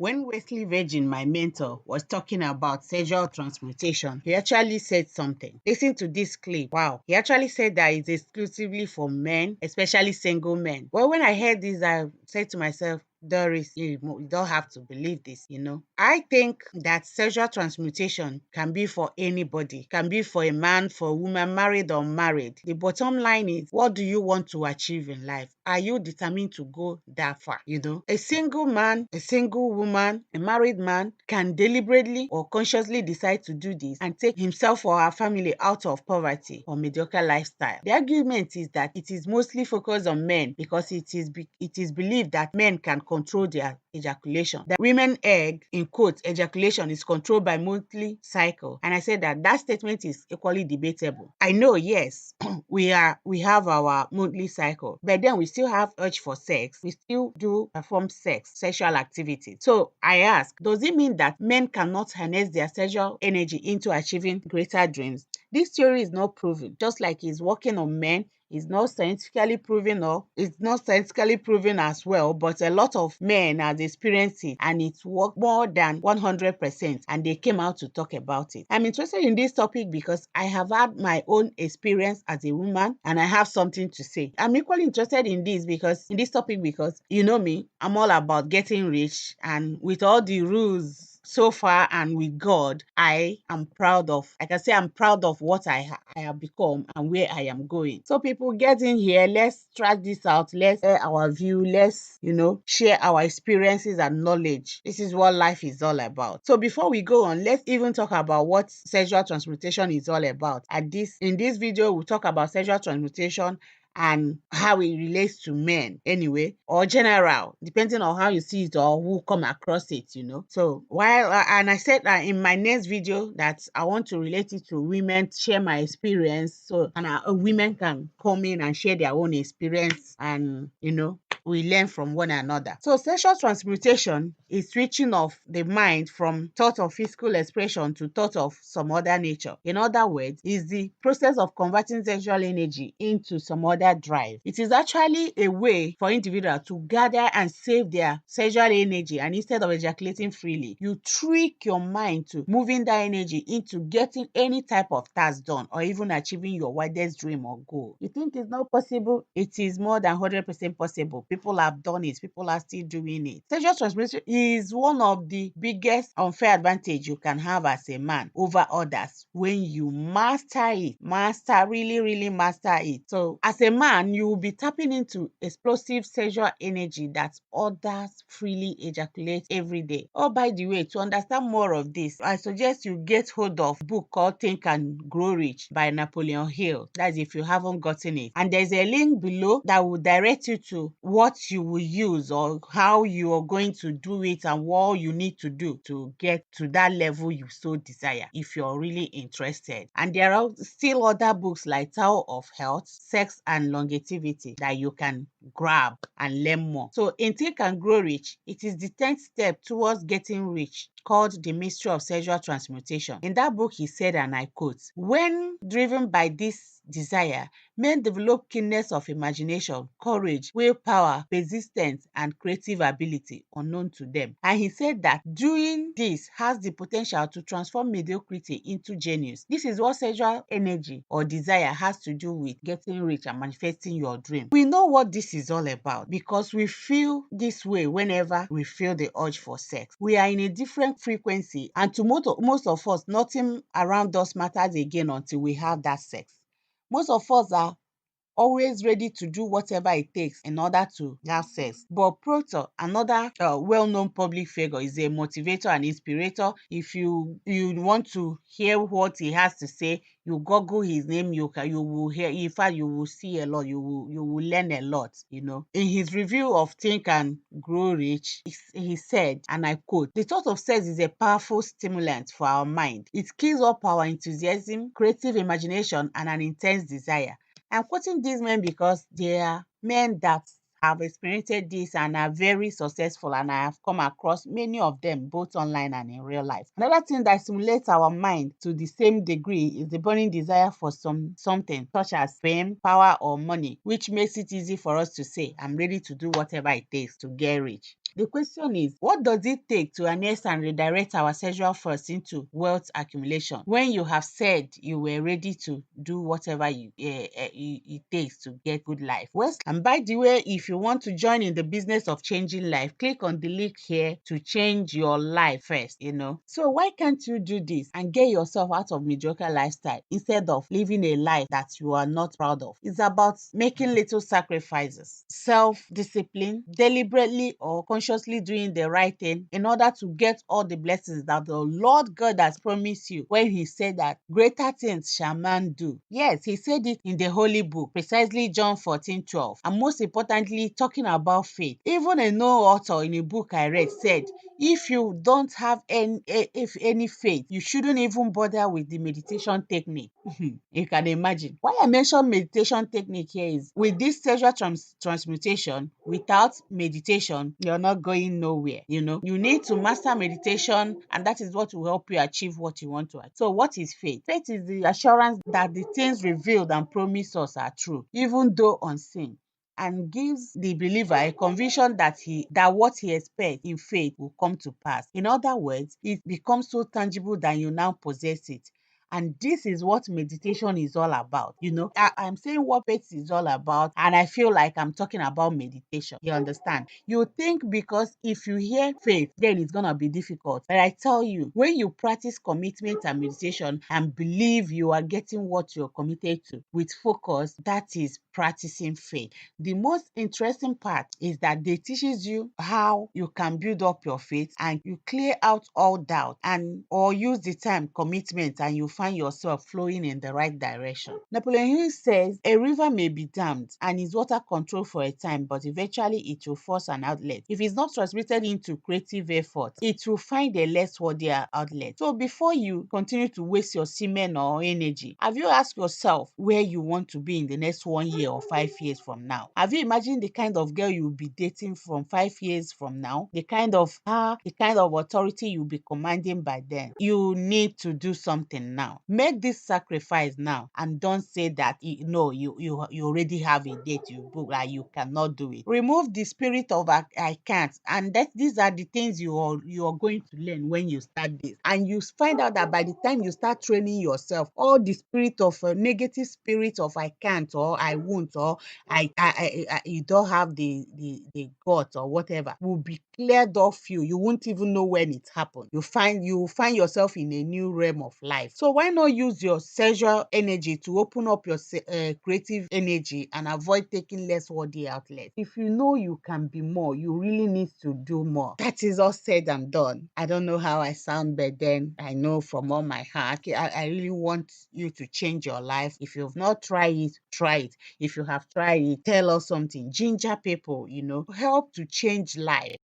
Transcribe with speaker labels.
Speaker 1: When Wesley Virgin, my mentor, was talking about sexual transmutation, he actually said something. Listen to this clip. Wow. He actually said that it's exclusively for men, especially single men. Well, when I heard this, I said to myself, Doris, you don't have to believe this, I think that sexual transmutation can be for anybody, can be for a man, for a woman, married or unmarried. The bottom line is, what do you want to achieve in life? Are you determined to go that far? A single man, a single woman, a married man can deliberately or consciously decide to do this and take himself or her family out of poverty or mediocre lifestyle. The argument is that it is mostly focused on men because it is believed that men can control their ejaculation. The women egg, in quotes, ejaculation is controlled by monthly cycle. And I said that statement is equally debatable. I know, yes, we have our monthly cycle, but then we still have urge for sex. We still do perform sexual activity. So I ask, does it mean that men cannot harness their sexual energy into achieving greater dreams? This theory is not proven, just like it's working on men. It's not scientifically proven, or it's not scientifically proven as well, but a lot of men have experienced it and it's worked more than 100%, and they came out to talk about it. I'm interested in this topic because I have had my own experience as a woman and I have something to say. I'm equally interested in this topic because you know me, I'm all about getting rich, and with all the rules so far and with God, I can say I'm proud of what I have become and where I am going. So people, get in here, let's try this out, let's share our view, let's share our experiences and knowledge. This is what life is all about. So before we go on, let's even talk about what sexual transmutation is all about. In this video, we'll talk about sexual transmutation and how it relates to men anyway, or general, depending on how you see it or who come across it. So and I said that in my next video that I want to relate it to women, share my experience, so women can come in and share their own experience, and we learn from one another. So sexual transmutation is switching of the mind from thought of physical expression to thought of some other nature. In other words, is the process of converting sexual energy into some other drive. It is actually a way for individuals to gather and save their sexual energy, and instead of ejaculating freely, you trick your mind to moving that energy into getting any type of task done or even achieving your widest dream or goal. You think it's not possible? It is more than 100% possible. People have done it. People are still doing it. Sexual transmutation is one of the biggest unfair advantage you can have as a man over others when you master it. Really master it. So as a man, you will be tapping into explosive sexual energy that others freely ejaculate every day. Oh, by the way, to understand more of this, I suggest you get hold of a book called Think and Grow Rich by Napoleon Hill. That's if you haven't gotten it. And there's a link below that will direct you to what you will use or how you are going to do it and what you need to do to get to that level you so desire if you're really interested. And there are still other books like Tao of Health, Sex and Longevity that you can grab and learn more. So in Think and Grow Rich, it is the 10th step towards getting rich, called The Mystery of Sexual Transmutation. In that book, he said, and I quote, "When driven by this desire, men develop keenness of imagination, courage, willpower, persistence, and creative ability unknown to them." And he said that doing this has the potential to transform mediocrity into genius. This is what sexual energy or desire has to do with getting rich and manifesting your dream. We know what this is all about because we feel this way whenever we feel the urge for sex. We are in a different frequency, and to most of us, nothing around us matters again until we have that sex. Most of us are always ready to do whatever it takes in order to have sex. But Proctor, another well-known public figure, is a motivator and inspirator. If you want to hear what he has to say, you Google his name, you will hear. In fact, you will see a lot. You will learn a lot. In his review of Think and Grow Rich, he said, and I quote, "The thought of sex is a powerful stimulant for our mind. It kills up our enthusiasm, creative imagination, and an intense desire." I'm quoting these men because they are men that have experienced this and are very successful, and I have come across many of them both online and in real life. Another thing that stimulates our mind to the same degree is the burning desire for something such as fame, power, or money, which makes it easy for us to say, "I'm ready to do whatever it takes to get rich." The question is, what does it take to harness and redirect our sexual force into wealth accumulation when you have said you were ready to do whatever it takes to get good life? Well, and by the way, if you want to join in the business of changing life, click on the link here to change your life first. So why can't you do this and get yourself out of mediocre lifestyle instead of living a life that you are not proud of? It's about making little sacrifices, self-discipline, deliberately or consciously doing the right thing in order to get all the blessings that the Lord God has promised you when he said that greater things shall man do. Yes, he said it in the holy book, precisely John 14:12. And most importantly, talking about faith. Even a known author in a book I read said, if you don't have any faith, you shouldn't even bother with the meditation technique. You can imagine. Why I mention meditation technique here is with this sexual transmutation, without meditation, you're not going nowhere. You need to master meditation, and that is what will help you achieve what you want to achieve. So what is faith? Faith is the assurance that the things revealed and promised us are true, even though unseen, and gives the believer a conviction that what he expects in faith will come to pass. In other words, it becomes so tangible that you now possess it. And this is what meditation is all about. I'm saying what faith is all about, and I feel like I'm talking about meditation. You understand? You think because if you hear faith, then it's gonna be difficult. But I tell you, when you practice commitment and meditation and believe you are getting what you're committed to with focus, that is practicing faith. The most interesting part is that they teaches you how you can build up your faith and you clear out all doubt or use the time commitment, and you find yourself flowing in the right direction. Napoleon Hill says a river may be dammed and is water controlled for a time, but eventually it will force an outlet. If it's not transmitted into creative effort, it will find a less worthy outlet. So before you continue to waste your semen or energy, have you asked yourself where you want to be in the next 1 year or 5 years from now? Have you imagined the kind of girl you'll be dating from 5 years from now? The kind of authority you'll be commanding by then? You need to do something now. Make this sacrifice now, and don't say that you already have a date you book, like you cannot do it. Remove the spirit of I can't, and these are the things you are going to learn when you start this, and you find out that by the time you start training yourself, all the spirit of negative spirit of I can't or I won't or you don't have the guts or whatever will be cleared off you. You won't even know when it happened. You will find yourself in a new realm of life. So why not use your sexual energy to open up your creative energy and avoid taking less worthy outlets? If you know you can be more, you really need to do more. That is all said and done. I don't know how I sound, but then I know from all my heart, I really want you to change your life. If you've not tried it, try it. If you have tried it, tell us something. Ginger people, help to change life.